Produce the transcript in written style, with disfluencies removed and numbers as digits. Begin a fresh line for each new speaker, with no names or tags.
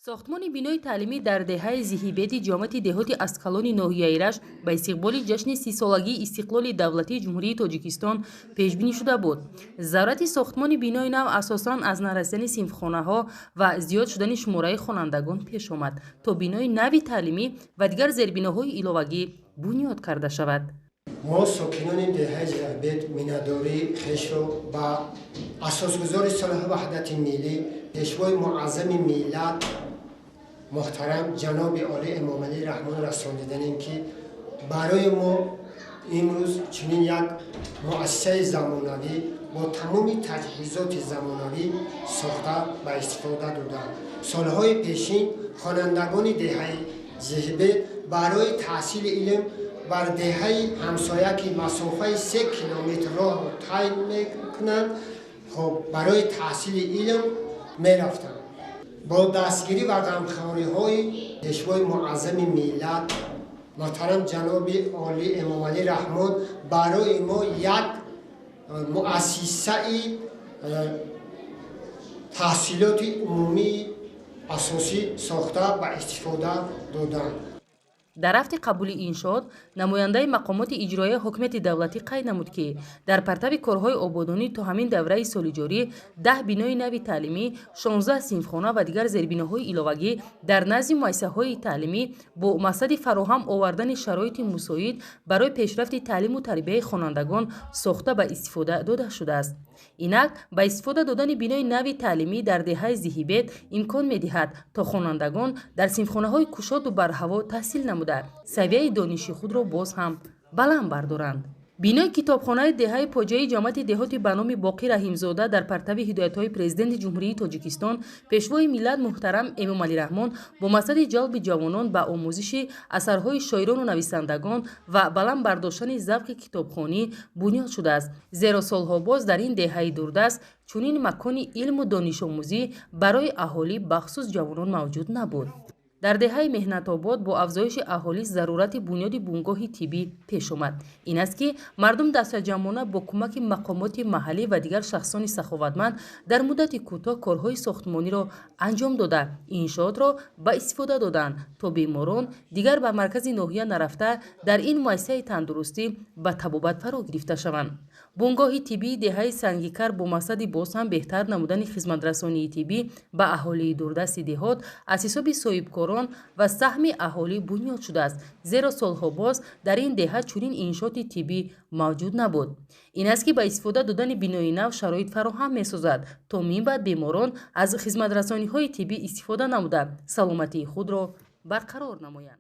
ساختمان بینای تعلیمی در دهه ذهیبت جامعه دهاتی اسکالونی ناحیه رشت به استقبال جشن 30 سالگی استقلال دولتی جمهوری تاجیکستان پیش بینی شده بود. ضرورت ساختمان بینای نو اساساً از نرسیدن صنفخانه ها و زیاد شدن شماره خوانندگان پیش آمد تا بینای نوی تعلیمی و دیگر زیربناهای علاوه‌ای بنیاد کرده شود.
ما ساکنان دهه ذهیبت مینداری خیش را با اساسگزار صلح وحدت ملی پیشوای معظم ملت محترم جناب عالی امام علی رحمان رساندیم که برای ما امروز چنین یک مؤسسه زمانوی با تمام تجهیزات زمانوی ساخته و استفاده دادند. سالهای پیشین خوانندگان دهه ذهیبت برای تحصیل علم بر دهه همسایه که مسافه 3 کیلومتر راه را طی میکنند برای تحصیل علم میرفتند. با دستگیری و غمخواری های پیشوای معظم ملت محترم جناب عالی امام علی رحمان برای ما یک مؤسسه تحصیلات عمومی اساسی ساخته و استفاده دادند.
در رفت قبول انشاءات نماینده مقامات اجرایی حکومت دولتی قید نمود که در پرتو کارهای آبادانی تا همین دوره سال جاری 10 بینای نوی تعلیمی، 16 صنفخانه و دیگر زیربناهای علاوه‌ای در نزد مؤسسه‌های تعلیمی با مقصد فراهم آوردن شرایط مساعد برای پیشرفت تعلیم و تربیت خوانندگان ساخته و استفاده داده شده است. اینک با استفاده دادن بینای نوی تعلیمی در دهه ذهیبت امکان می‌دهد تا خوانندگان در صنفخانه‌های گشاد و برهوا تحصیل نموده سویه دانشی خود را باز هم بلند بردارند. بینای کتابخانه دهه پاجای جامعه دهاتی به نام باقی رحیمزاده در پرتو هدایت‌های پرزیدنت جمهوری تاجیکستان پیشوای ملت محترم امام علی رحمان با مقصد جلب جوانان به آموزش اثرهای شاعران و نویسندگان و بلند برداشتن ذوق کتابخوانی بنیاد شده است. زیرا سالها باز در این دهه دوردست چنین مکان علم و دانش آموزی برای اهالی بخصوص جوانان موجود نبود. در دهه مهنت آباد با افزایش اهالی ضرورت بنیاد بنگاه طبی پیش آمد. این است که مردم دست جمعانه با کمک مقامات محلی و دیگر شخصان سخاوتمند در مدت کوتاه کارهای ساختمانی را انجام داده انشاءات را به استفاده دادند تا بیماران دیگر به مرکز ناحیه نرفته در این مؤسسه تندرستی به طبابت فرا گرفته شوند. بنگاه طبی دهه سنگیکر با مقصد باز هم بهتر نمودن خدمت رسانی طبی به اهالی دوردست دهات از حساب صاحبکاران و سهم اهالی بنیاد شده است. زیرا سالها باز در این دهه چنین انشاءات طبی موجود نبود. این است که با استفاده دادن بینای نو شرایط فراهم می‌سازد تا من بعد بیماران از خدمت رسانی های طبی استفاده نموده سلامتی خود را برقرار نمایند.